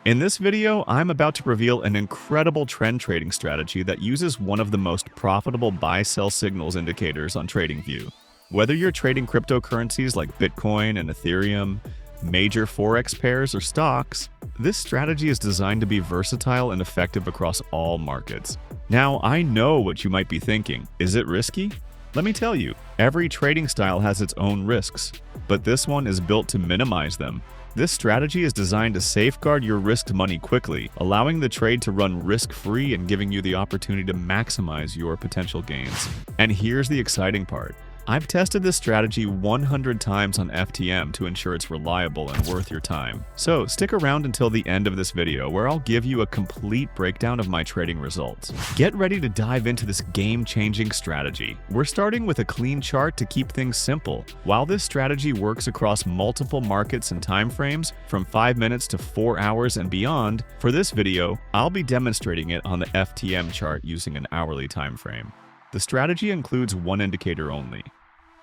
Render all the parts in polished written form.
In this video, I'm about to reveal an incredible trend trading strategy that uses one of the most profitable buy-sell signals indicators on TradingView. Whether you're trading cryptocurrencies like Bitcoin and Ethereum, major forex pairs, or stocks, this strategy is designed to be versatile and effective across all markets. Now, I know what you might be thinking. Is it risky? Let me tell you, every trading style has its own risks, but this one is built to minimize them. This strategy is designed to safeguard your risked money quickly, allowing the trade to run risk-free and giving you the opportunity to maximize your potential gains. And here's the exciting part. I've tested this strategy 100 times on FTM to ensure it's reliable and worth your time. So stick around until the end of this video where I'll give you a complete breakdown of my trading results. Get ready to dive into this game-changing strategy. We're starting with a clean chart to keep things simple. While this strategy works across multiple markets and time frames, from 5 minutes to 4 hours and beyond, for this video, I'll be demonstrating it on the FTM chart using an hourly time frame. The strategy includes one indicator only.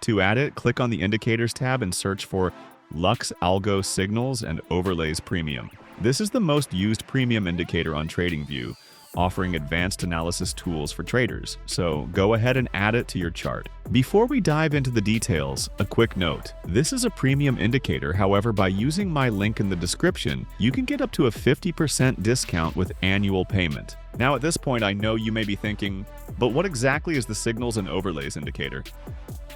To add it, click on the Indicators tab and search for LuxAlgo Signals and Overlays Premium. This is the most used premium indicator on TradingView, offering advanced analysis tools for traders, so go ahead and add it to your chart. Before we dive into the details, a quick note. This is a premium indicator, however, by using my link in the description, you can get up to a 50% discount with annual payment. Now at this point, I know you may be thinking, but what exactly is the Signals and Overlays indicator?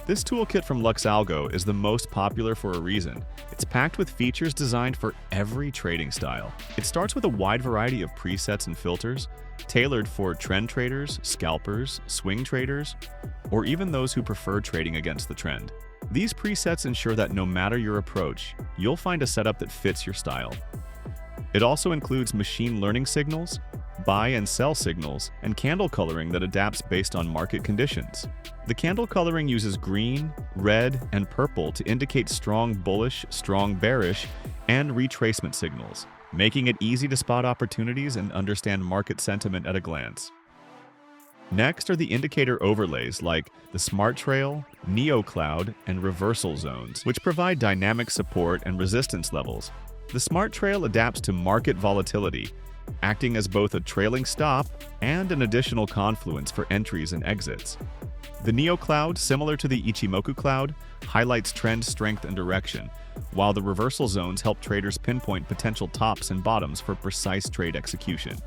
This toolkit from LuxAlgo is the most popular for a reason. It's packed with features designed for every trading style. It starts with a wide variety of presets and filters, tailored for trend traders, scalpers, swing traders, or even those who prefer trading against the trend. These presets ensure that no matter your approach, you'll find a setup that fits your style. It also includes machine learning signals, buy and sell signals, and candle coloring that adapts based on market conditions. The candle coloring uses green, red, and purple to indicate strong bullish, strong bearish, and retracement signals, making it easy to spot opportunities and understand market sentiment at a glance. Next are the indicator overlays like the Smart Trail, Neo Cloud, and Reversal Zones, which provide dynamic support and resistance levels. The Smart Trail adapts to market volatility, acting as both a trailing stop and an additional confluence for entries and exits. The Neo Cloud, similar to the Ichimoku Cloud, highlights trend strength and direction, while the reversal zones help traders pinpoint potential tops and bottoms for precise trade execution.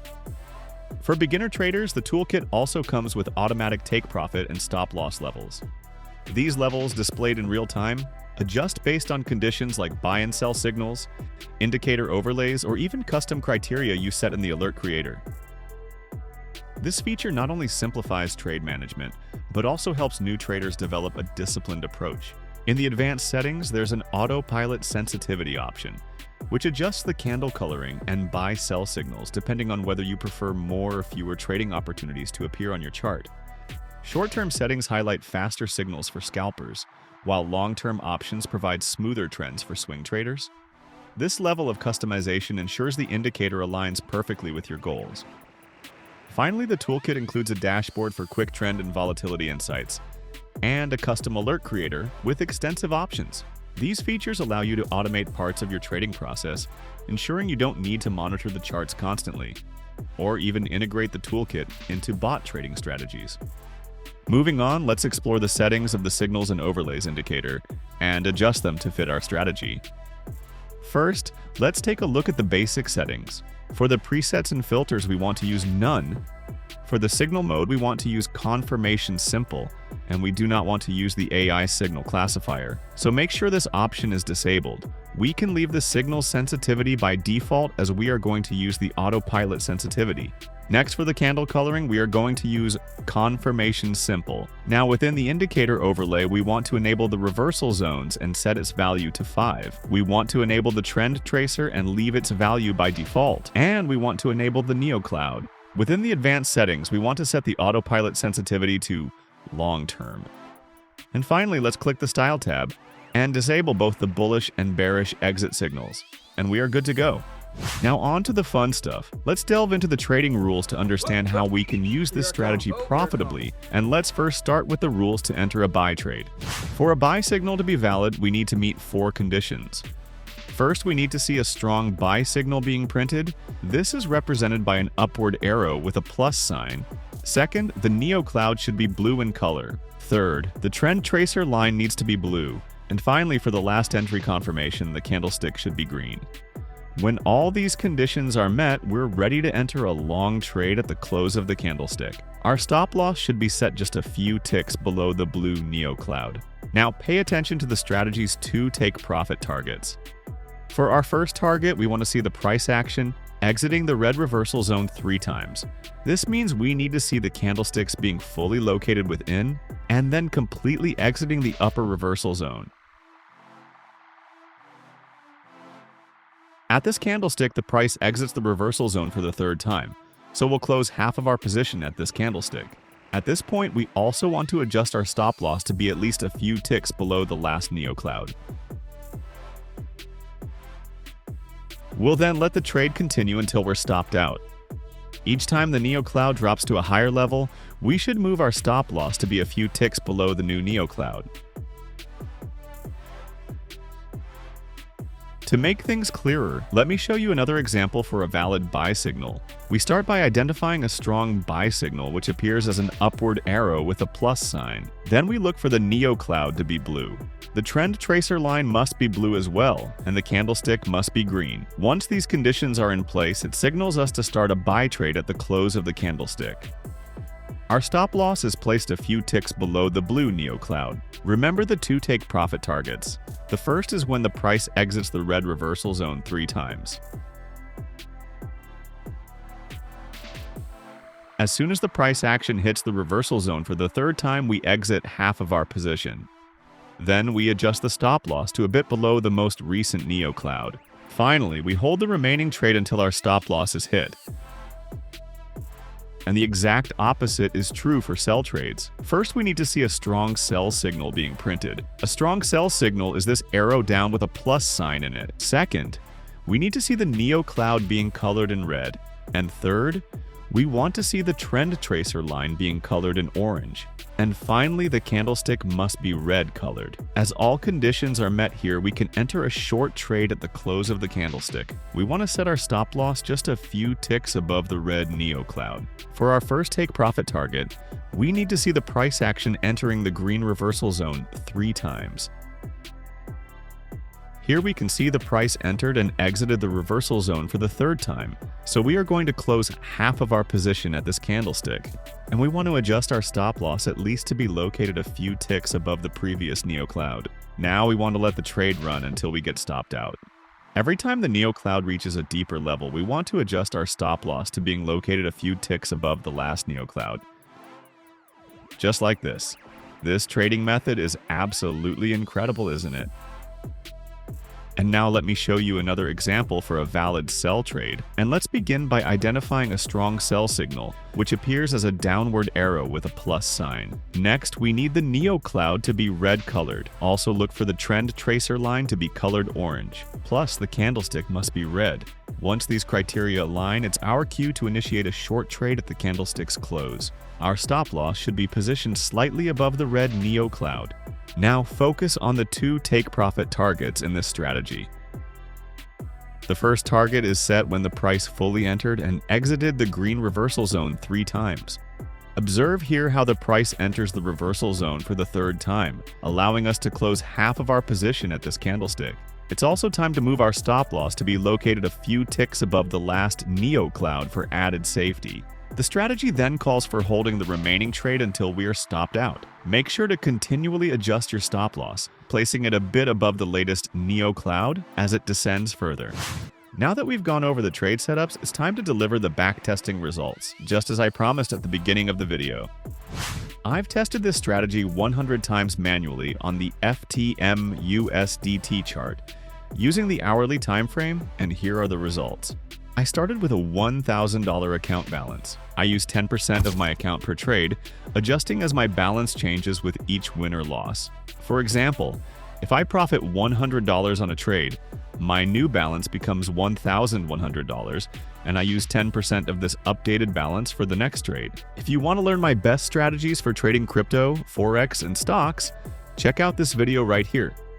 For beginner traders, the toolkit also comes with automatic take profit and stop loss levels. These levels, displayed in real time, adjust based on conditions like buy and sell signals, indicator overlays, or even custom criteria you set in the alert creator. This feature not only simplifies trade management, but also helps new traders develop a disciplined approach. In the advanced settings, there's an autopilot sensitivity option, which adjusts the candle coloring and buy-sell signals depending on whether you prefer more or fewer trading opportunities to appear on your chart. Short-term settings highlight faster signals for scalpers, while long-term options provide smoother trends for swing traders. This level of customization ensures the indicator aligns perfectly with your goals. Finally, the toolkit includes a dashboard for quick trend and volatility insights, and a custom alert creator with extensive options. These features allow you to automate parts of your trading process, ensuring you don't need to monitor the charts constantly, or even integrate the toolkit into bot trading strategies. Moving on, let's explore the settings of the Signals and Overlays indicator and adjust them to fit our strategy. First, let's take a look at the basic settings. For the presets and filters, we want to use none. For the signal mode, we want to use confirmation simple, and we do not want to use the AI signal classifier, so make sure this option is disabled. We can leave the signal sensitivity by default as we are going to use the autopilot sensitivity. Next, for the candle coloring, we are going to use confirmation simple. Now within the indicator overlay, we want to enable the reversal zones and set its value to 5. We want to enable the trend tracer and leave its value by default. And we want to enable the Neo Cloud. Within the advanced settings, we want to set the autopilot sensitivity to long term. And finally, let's click the Style tab and disable both the bullish and bearish exit signals. And we are good to go. Now on to the fun stuff. Let's delve into the trading rules to understand how we can use this strategy profitably, and let's first start with the rules to enter a buy trade. For a buy signal to be valid, we need to meet 4 conditions. First, we need to see a strong buy signal being printed. This is represented by an upward arrow with a plus sign. Second, the Neo cloud should be blue in color. Third, the trend tracer line needs to be blue. And finally, for the last entry confirmation, the candlestick should be green. When all these conditions are met, we're ready to enter a long trade at the close of the candlestick. Our stop loss should be set just a few ticks below the blue Neo cloud. Now pay attention to the strategy's 2 take profit targets. For our first target, we want to see the price action exiting the red reversal zone 3 times. This means we need to see the candlesticks being fully located within and then completely exiting the upper reversal zone. At this candlestick, the price exits the reversal zone for the 3rd time, so we'll close half of our position at this candlestick. At this point, we also want to adjust our stop loss to be at least a few ticks below the last Neo cloud. We'll then let the trade continue until we're stopped out. Each time the Neo cloud drops to a higher level, we should move our stop loss to be a few ticks below the new Neo cloud. To make things clearer, let me show you another example for a valid buy signal. We start by identifying a strong buy signal, which appears as an upward arrow with a plus sign. Then we look for the Neo cloud to be blue. The trend tracer line must be blue as well, and the candlestick must be green. Once these conditions are in place, it signals us to start a buy trade at the close of the candlestick. Our stop loss is placed a few ticks below the blue Neo cloud. Remember the 2 take profit targets. The first is when the price exits the red reversal zone 3 times. As soon as the price action hits the reversal zone for the 3rd time, we exit half of our position. Then we adjust the stop loss to a bit below the most recent Neo cloud. Finally, we hold the remaining trade until our stop loss is hit. And the exact opposite is true for sell trades. First, we need to see a strong sell signal being printed. A strong sell signal is this arrow down with a plus sign in it. Second, we need to see the Neo cloud being colored in red. And third, we want to see the trend tracer line being colored in orange. And finally, the candlestick must be red colored. As all conditions are met here, we can enter a short trade at the close of the candlestick. We want to set our stop loss just a few ticks above the red Neo cloud. For our first take profit target, we need to see the price action entering the green reversal zone 3 times. Here we can see the price entered and exited the reversal zone for the 3rd time, so we are going to close half of our position at this candlestick, and we want to adjust our stop loss at least to be located a few ticks above the previous Neo cloud. Now we want to let the trade run until we get stopped out. Every time the Neo cloud reaches a deeper level, we want to adjust our stop loss to being located a few ticks above the last Neo cloud. Just like this. This trading method is absolutely incredible, isn't it? And now let me show you another example for a valid sell trade. And let's begin by identifying a strong sell signal, which appears as a downward arrow with a plus sign. Next, we need the Neo cloud to be red colored. Also look for the trend tracer line to be colored orange. Plus, the candlestick must be red. Once these criteria align, it's our cue to initiate a short trade at the candlestick's close. Our stop loss should be positioned slightly above the red Neo cloud. Now focus on the 2 take profit targets in this strategy. The first target is set when the price fully entered and exited the green reversal zone 3 times. Observe here how the price enters the reversal zone for the 3rd time, allowing us to close half of our position at this candlestick. It's also time to move our stop loss to be located a few ticks above the last Neo cloud for added safety. The strategy then calls for holding the remaining trade until we are stopped out. Make sure to continually adjust your stop loss, placing it a bit above the latest Neo cloud as it descends further. Now that we've gone over the trade setups, it's time to deliver the backtesting results, just as I promised at the beginning of the video. I've tested this strategy 100 times manually on the FTM/USDT chart, using the hourly time frame, and here are the results. I started with a $1,000 account balance. I use 10% of my account per trade, adjusting as my balance changes with each win or loss. For example, if I profit $100 on a trade, my new balance becomes $1,100, and I use 10% of this updated balance for the next trade. If you want to learn my best strategies for trading crypto, forex, and stocks, check out this video right here.